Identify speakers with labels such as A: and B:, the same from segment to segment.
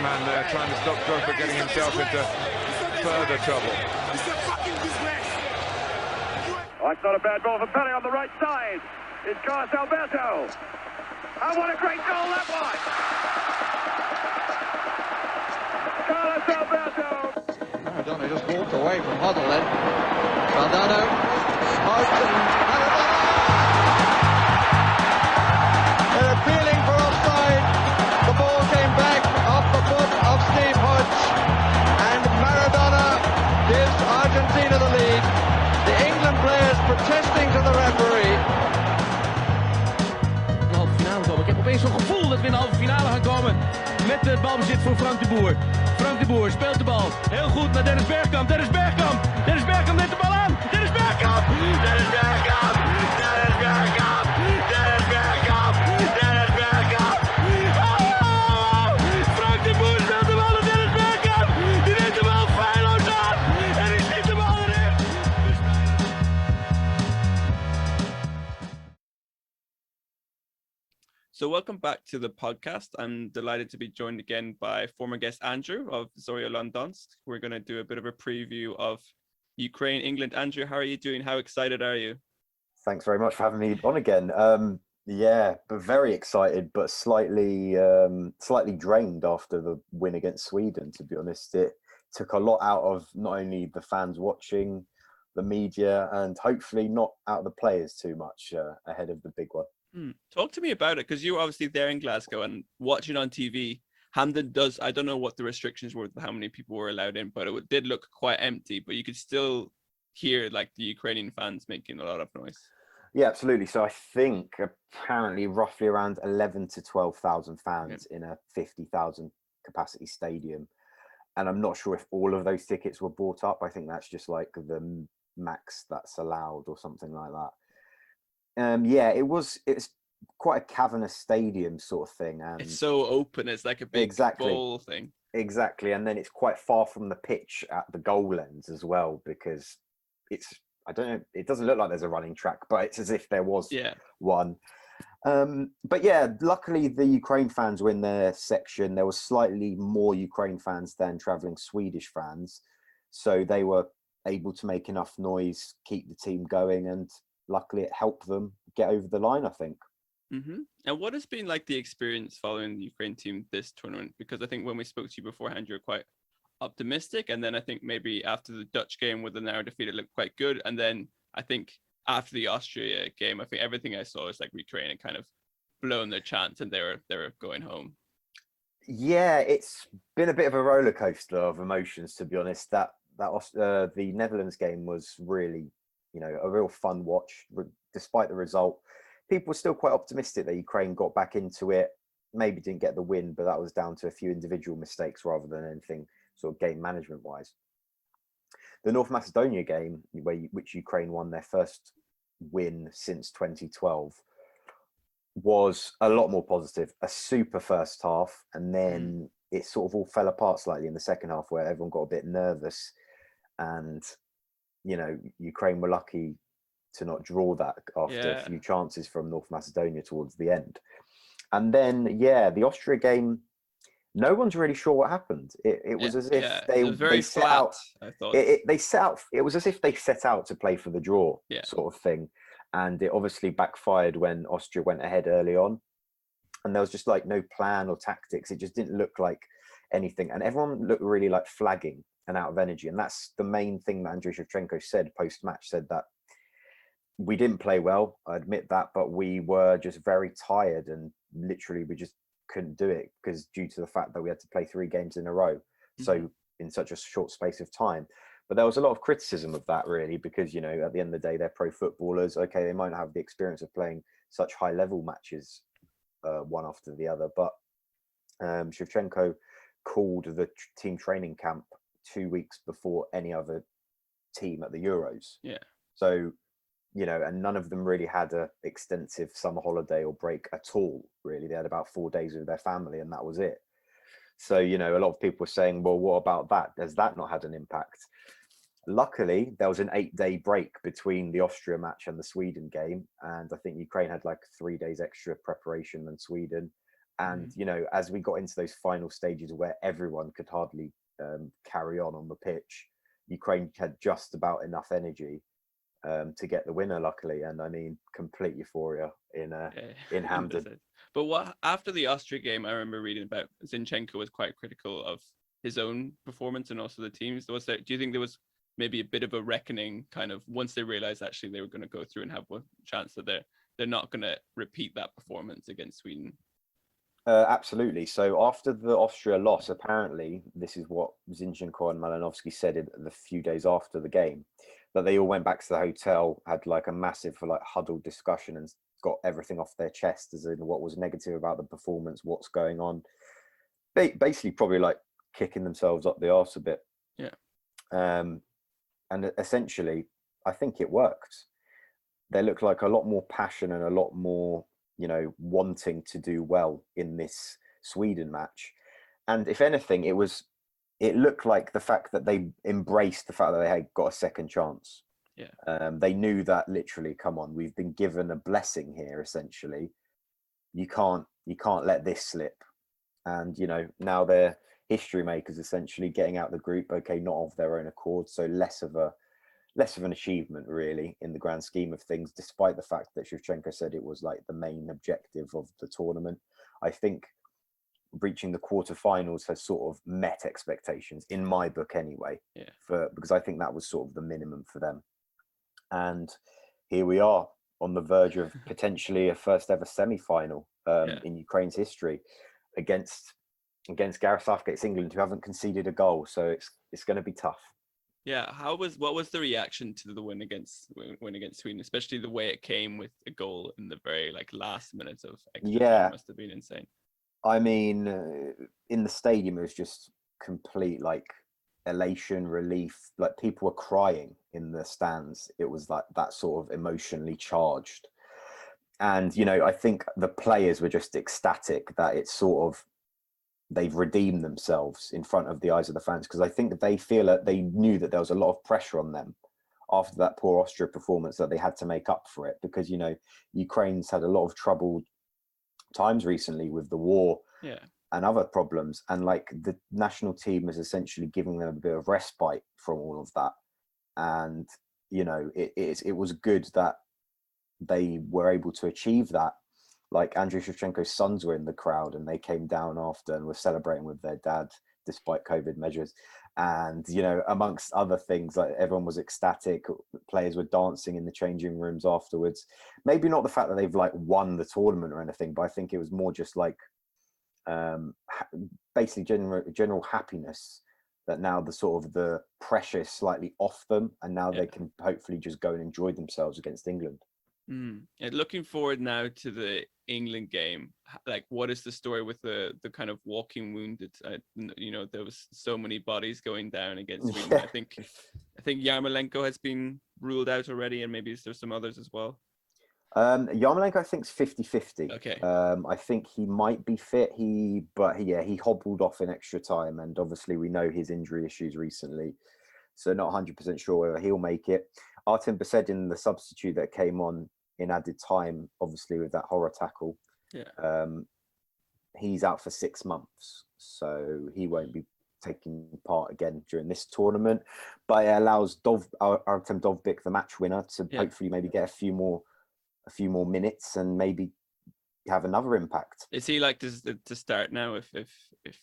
A: man there, trying to stop Drogba getting himself into further trouble.
B: Oh, it's not a bad ball for Pele on the right side. It's Carlos Alberto. Oh, what a great goal that was! Carlos Alberto.
C: Maradona just walked away from Huddle then. Valdano, smoked and Maradona! They're appealing for offside. The ball came back off the foot of Steve Hodge. And Maradona gives Argentina the lead. The England players protesting to the referee.
D: Halve finale komen. Ik heb opeens zo'n gevoel dat we in de halve finale gaan komen. Met het balbezit voor Frank de Boer. Frank de Boer speelt de bal. Heel goed naar Dennis Bergkamp. Dennis Bergkamp. Dennis Bergkamp neemt de bal aan. Dennis Bergkamp. Dennis Bergkamp. Dennis Bergkamp. Dennis Bergkamp. Dennis Bergkamp. Oh! Frank de Boer speelt de bal naar Dennis Bergkamp. Die neemt de bal feilloos aan. En die schiet de bal erin.
E: So welcome back to the podcast. I'm delighted to be joined again by former guest Andrew of Zorya Londonsk. We're going to do a bit of a preview of Ukraine, England. Andrew, how are you doing? How excited are you?
F: Thanks very much for having me on again. But very excited, but slightly drained after the win against Sweden, to be honest. It took a lot out of not only the fans watching, the media, and hopefully not out of the players too much ahead of the big one.
E: Talk to me about it, because you're obviously there in Glasgow and watching on TV. Hampden does, I don't know what the restrictions were, how many people were allowed in, but it did look quite empty, but you could still hear like the Ukrainian fans making a lot of noise.
F: Yeah, absolutely. So I think apparently roughly around 11 to 12,000 fans in a 50,000 capacity stadium. And I'm not sure if all of those tickets were bought up. I think that's just like the max that's allowed or something like that. It's quite a cavernous stadium sort of thing, and
E: it's so open. It's like a big bowl thing.
F: Exactly, and then it's quite far from the pitch at the goal ends as well, because I don't know, it doesn't look like there's a running track, but it's as if there was one. But yeah, luckily the Ukraine fans were in their section. There was slightly more Ukraine fans than traveling Swedish fans, so they were able to make enough noise, keep the team going, and luckily it helped them get over the line, I think.
E: Mm-hmm. And what has been like the experience following the Ukraine team this tournament? Because I think when we spoke to you beforehand, you were quite optimistic. And then I think maybe after the Dutch game with the narrow defeat, it looked quite good. And then I think after the Austria game, I think everything I saw is like Ukraine had kind of blown their chance and they were going home.
F: Yeah, it's been a bit of a roller coaster of emotions, to be honest. The Netherlands game was really, a real fun watch, despite the result. People were still quite optimistic that Ukraine got back into it, maybe didn't get the win, but that was down to a few individual mistakes rather than anything sort of game management wise. The North Macedonia game, which Ukraine won their first win since 2012, was a lot more positive. A super first half, and then it sort of all fell apart slightly in the second half, where everyone got a bit nervous, and Ukraine were lucky to not draw that after a few chances from North Macedonia towards the end. And then, the Austria game, no one's really sure what happened. It was as if they set out. I thought it was as if they set out to play for the draw, sort of thing. And it obviously backfired when Austria went ahead early on. And there was just like no plan or tactics. It just didn't look like anything. And everyone looked really like flagging and out of energy. And that's the main thing that Andriy Shevchenko said post-match, said that we didn't play well, I admit that, but we were just very tired and literally we just couldn't do it because due to the fact that we had to play 3 games in a row. So in such a short space of time. But there was a lot of criticism of that really, because, at the end of the day, they're pro footballers. Okay, they might not have the experience of playing such high level matches one after the other, but Shevchenko called the team training camp 2 weeks before any other team at the Euros. Yeah. So, and none of them really had a extensive summer holiday or break at all, really. They had about 4 days with their family and that was it. So, a lot of people were saying, well, what about that? Has that not had an impact? Luckily, there was an 8-day break between the Austria match and the Sweden game. And I think Ukraine had like 3 days extra preparation than Sweden. And as we got into those final stages where everyone could hardly carry on the pitch, Ukraine had just about enough energy to get the winner, luckily. And I mean, complete euphoria in Hampden.
E: But what after the Austria game, I remember reading about Zinchenko was quite critical of his own performance and also the team's. Do you think there was maybe a bit of a reckoning, kind of once they realized actually they were going to go through and have one chance that they're not going to repeat that performance against Sweden?
F: Absolutely. So after the Austria loss, apparently, this is what Zinchenko and Malinovsky said in the few days after the game, that they all went back to the hotel, had like a massive huddled discussion and got everything off their chest, as in what was negative about the performance, what's going on. Basically, probably like kicking themselves up the arse a bit.
E: Yeah.
F: And essentially, I think it worked. They looked like a lot more passion and a lot more, wanting to do well in this Sweden match. And if anything, it looked like the fact that they embraced the fact that they had got a second chance.
E: Yeah.
F: They knew that literally, come on, we've been given a blessing here, essentially. You can't let this slip. And, now they're history makers, essentially getting out the group, okay, not of their own accord. So less of an achievement, really, in the grand scheme of things, despite the fact that Shevchenko said it was like the main objective of the tournament. I think reaching the quarterfinals has sort of met expectations, in my book anyway, because I think that was sort of the minimum for them. And here we are on the verge of potentially a first ever semi-final in Ukraine's history against Gareth Southgate's England, who haven't conceded a goal. So it's going to be tough.
E: Yeah, what was the reaction to the win against Sweden, especially the way it came with a goal in the very last minutes of extra time? Must have been insane.
F: I mean, in the stadium, it was just complete elation, relief. Like people were crying in the stands. It was like that sort of emotionally charged. And I think the players were just ecstatic that it's sort of they've redeemed themselves in front of the eyes of the fans, because I think they feel that they knew that there was a lot of pressure on them after that poor Austria performance, that they had to make up for it, because Ukraine's had a lot of troubled times recently with the war and other problems, and the national team is essentially giving them a bit of respite from all of that. And it was good that they were able to achieve that. Like Andriy Shevchenko's sons were in the crowd and they came down after and were celebrating with their dad despite COVID measures. And, amongst other things, like everyone was ecstatic. Players were dancing in the changing rooms afterwards. Maybe not the fact that they've won the tournament or anything, but I think it was more just basically general happiness that now the sort of the pressure is slightly off them, and now they can hopefully just go and enjoy themselves against England.
E: And looking forward now to the England game, what is the story with the kind of walking wounded? There was so many bodies going down against Sweden. I think Yarmolenko has been ruled out already, and maybe there's some others as well.
F: Yarmolenko, I think, is 50-50.
E: Okay.
F: I think he might be fit. He hobbled off in extra time, and obviously we know his injury issues recently, so not 100% sure whether he'll make it. Artem Besedin, the substitute that came on in added time, obviously with that horror tackle, he's out for 6 months, so he won't be taking part again during this tournament. But it allows Artem Dovbyk, the match winner, to hopefully maybe get a few more minutes and maybe have another impact.
E: Is he to start now if it's if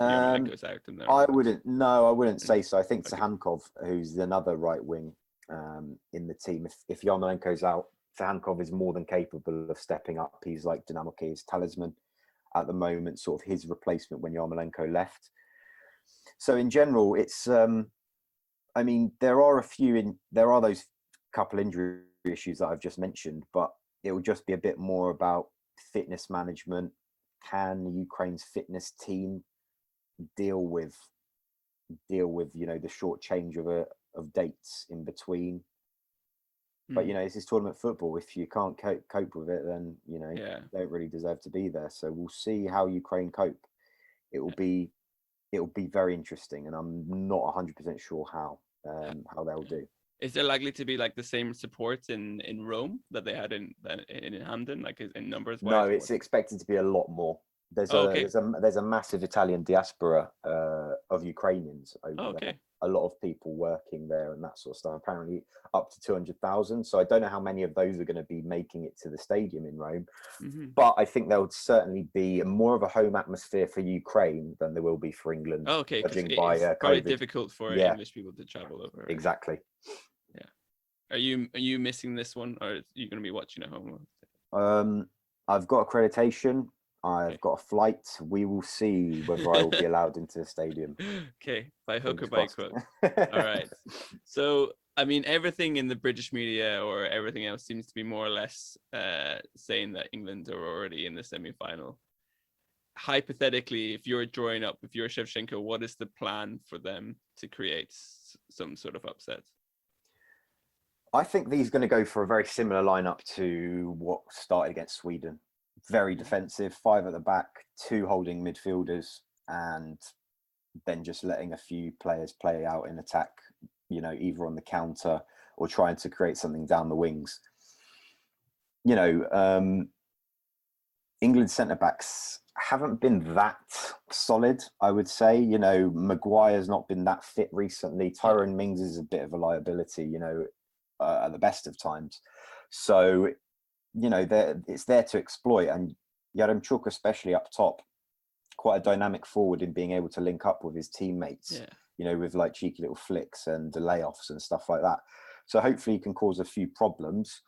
E: Yarmolenko's out? And
F: I wouldn't say so. I think Sahankov, who's another right wing in the team, if Yarmolenko's out, Sahankov is more than capable of stepping up. He's like Dynamo Kiev's talisman at the moment, sort of his replacement when Yarmolenko left. So in general, it's I mean, there are those couple injury issues that I've just mentioned, but it will just be a bit more about fitness management. Can Ukraine's fitness team deal with the short change of dates in between? But this is tournament football. If you can't cope with it, then you don't really deserve to be there. So we'll see how Ukraine cope. It will be very interesting, and I'm not 100% sure how they'll do.
E: Is there likely to be like the same support in Rome that they had in Hamden, like in numbers wise?
F: No, it's expected to be a lot more. There's
E: Oh,
F: a
E: okay.
F: there's a massive Italian diaspora of Ukrainians over
E: Oh,
F: there.
E: okay.
F: A lot of people working there and that sort of stuff. Apparently, up to 200,000. So I don't know how many of those are going to be making it to the stadium in Rome.
E: Mm-hmm.
F: But I think there would certainly be more of a home atmosphere for Ukraine than there will be for England.
E: Oh, okay, because
F: judging by
E: it's probably
F: COVID.
E: difficult for
F: Yeah.
E: English people to travel over. Right?
F: Exactly.
E: Yeah. Are you missing this one, or are you going to be watching at home?
F: I've got accreditation. I've
E: Okay.
F: got a flight. We will see whether I will be allowed into the stadium.
E: Okay, by hook or
F: Fingers
E: by
F: crossed.
E: crook. All right. So, I mean, everything in the British media or everything else seems to be more or less saying that England are already in the semi-final. Hypothetically, if you're drawing up, if you're Shevchenko, what is the plan for them to create some sort of upset?
F: I think he's going to go for a very similar lineup to what started against Sweden. Very defensive, 5 at the back, 2 holding midfielders, and then just letting a few players play out in attack, either on the counter or trying to create something down the wings. England's centre-backs haven't been that solid, I would say. Maguire's not been that fit recently. Tyrone Mings is a bit of a liability, at the best of times. So, it's there to exploit. And Yaremchuk, especially up top, quite a dynamic forward in being able to link up with his teammates, with like cheeky little flicks and layoffs and stuff like that. So hopefully he can cause a few problems.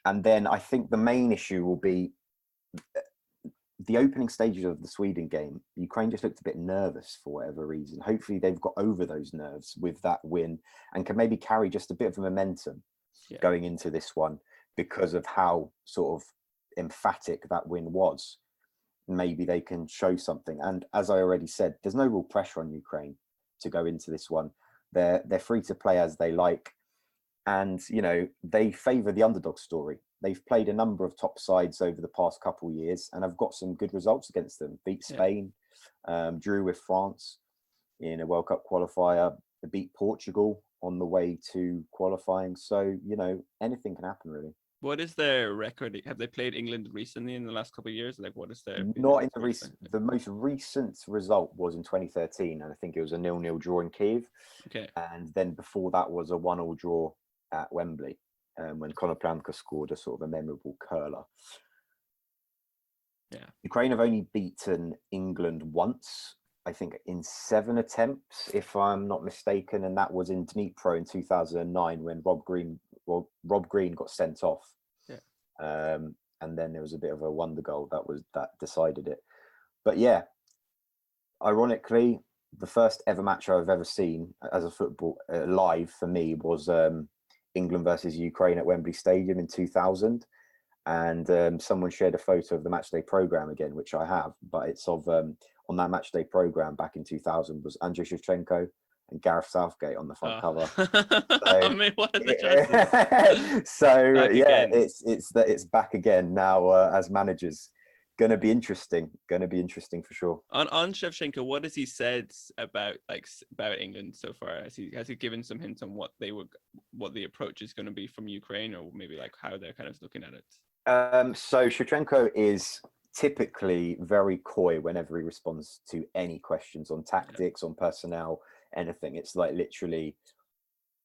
F: And then I think the main issue will be the opening stages of the Sweden game. Ukraine just looked a bit nervous for whatever reason. Hopefully they've got over those nerves with that win and can maybe carry just a bit of momentum going into this one because of how sort of emphatic that win was. Maybe they can show something. And as I already said, there's no real pressure on Ukraine to go into this one. They're free to play as they like. And, they favour the underdog story. They've played a number of top sides over the past couple of years and have got some good results against them. Beat Spain, drew with France in a World Cup qualifier, beat Portugal on the way to qualifying. So, anything can happen, really.
E: What is their record? Have they played England recently in the last couple of years? Like, what is their...
F: Not in the recent... The most recent result was in 2013, and I think it was a 0-0 draw in Kiev.
E: Okay.
F: And then before that was a 1-1 draw at Wembley, when Conor Plamka scored a sort of a memorable curler.
E: Yeah.
F: Ukraine have only beaten England once, I think in 7 attempts, if I'm not mistaken, and that was in Dnipro in 2009 when Rob Green got sent off. Yeah. And then there was a bit of a wonder goal that decided it. But yeah, ironically, the first ever match I've ever seen as a football live for me was England versus Ukraine at Wembley Stadium in 2000. And someone shared a photo of the matchday program again, which I have, but it's of on that matchday program back in 2000 was Andriy Shevchenko and Gareth Southgate on the front cover. So,
E: I mean, what are the chances?
F: So yeah,
E: again.
F: it's back again now as managers. Going to be interesting for sure.
E: On Shevchenko, what has he said about England so far? Has he given some hints on what the approach is going to be from Ukraine, or maybe like how they're kind of looking at it?
F: So Shevchenko is typically very coy whenever he responds to any questions on tactics, on personnel, anything. It's like literally,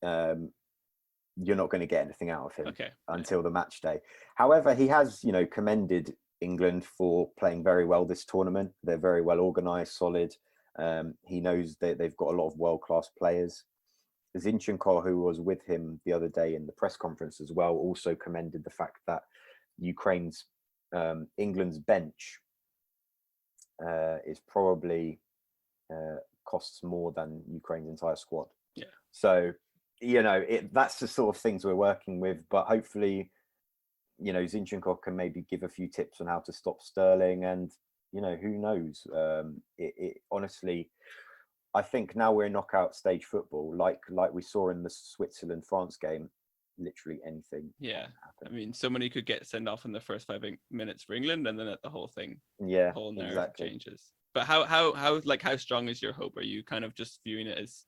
F: you're not going to get anything out of him until the match day. However, he has, commended England for playing very well this tournament. They're very well organised, solid. He knows that they've got a lot of world-class players. Zinchenko, who was with him the other day in the press conference as well, also commended the fact that England's bench is probably costs more than Ukraine's entire squad.
E: Yeah.
F: So, that's the sort of things we're working with, but hopefully, Zinchenko can maybe give a few tips on how to stop Sterling, and who knows? Honestly, I think now we're in knockout stage football, like we saw in the Switzerland-France game. Literally anything.
E: Yeah, I mean, somebody could get sent off in the first 5 minutes for England, and then the whole thing, whole narrative changes. But how strong is your hope? Are you kind of just viewing it as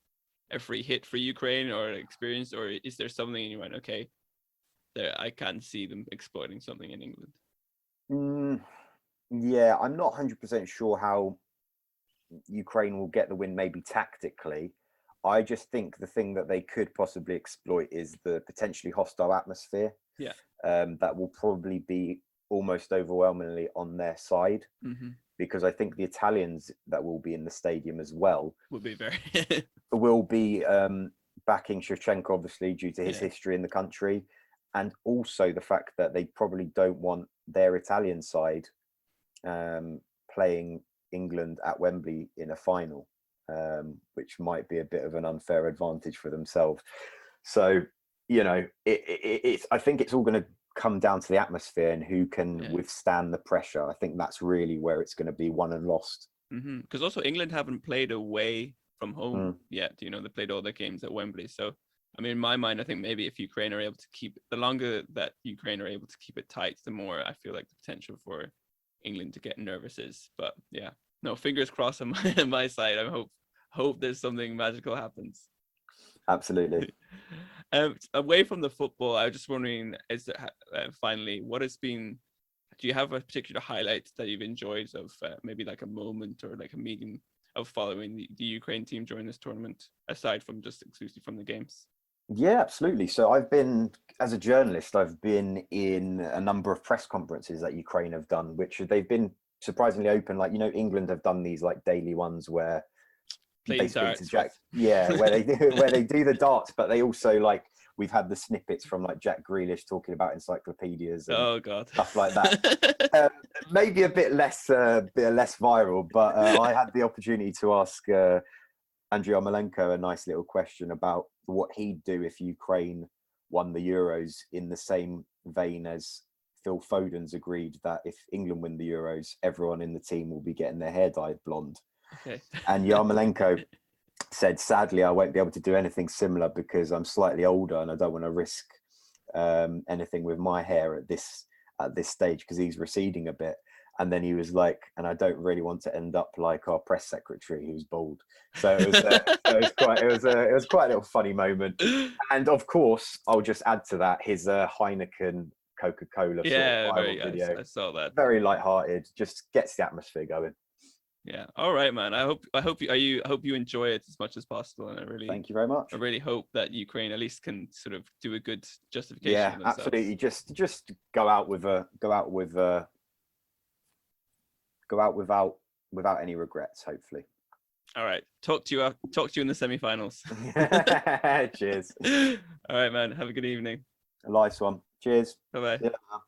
E: a free hit for Ukraine or experience, or is there something you went, okay, there I can't see them exploiting something in England?
F: Yeah, I'm not 100% sure how Ukraine will get the win, maybe tactically. I just think the thing that they could possibly exploit is the potentially hostile atmosphere.
E: Yeah.
F: That will probably be almost overwhelmingly on their side, because I think the Italians that will be in the stadium as well
E: Will be very
F: will be backing Shevchenko, obviously, due to his
E: Yeah.
F: history in the country, and also the fact that they probably don't want their Italian side playing England at Wembley in a final, which might be a bit of an unfair advantage for themselves. So, it's I think it's all going to come down to the atmosphere and who can withstand the pressure. I think that's really where it's going to be won and lost.
E: Because also England haven't played away from home yet. They played all their games at Wembley. So, I mean, in my mind, I think maybe if Ukraine are able to keep, the longer that Ukraine are able to keep it tight, the more I feel like the potential for England to get nervous is. But yeah, no, fingers crossed on my side. I hope there's something magical happens.
F: Absolutely.
E: Away from the football, I was just wondering, finally, do you have a particular highlight that you've enjoyed of maybe like a moment or like a meeting of following the Ukraine team during this tournament, aside from just exclusively from the games?
F: Yeah, absolutely. So as a journalist, I've been in a number of press conferences that Ukraine have done, which they've been surprisingly open. Like, England have done these like daily ones where they speak to Jack. Yeah, where they do the darts, but they also we've had the snippets from like Jack Grealish talking about encyclopedias and stuff like that. Maybe a bit less viral, but I had the opportunity to ask Andriy Yarmolenko a nice little question about what he'd do if Ukraine won the Euros, in the same vein as Phil Foden's agreed that if England win the Euros, everyone in the team will be getting their hair dyed blonde.
E: Okay.
F: And Yarmolenko said, sadly, I won't be able to do anything similar because I'm slightly older and I don't want to risk anything with my hair at this stage, because he's receding a bit. And then he was like, and I don't really want to end up like our press secretary who's bald. So it was quite a little funny moment. And of course, I'll just add to that his Heineken Coca-Cola sort of viral video.
E: I saw that.
F: Very lighthearted, just gets the atmosphere going.
E: Yeah. All right, man. I hope you enjoy it as much as possible, and
F: thank you very much.
E: I really hope that Ukraine at least can sort of do a good justification.
F: Yeah, absolutely. Just go out without any regrets, hopefully.
E: All right. Talk to you in the semi-finals.
F: Cheers.
E: All right, man. Have a good evening.
F: A nice one. Cheers.
E: Bye-bye.
F: Yeah.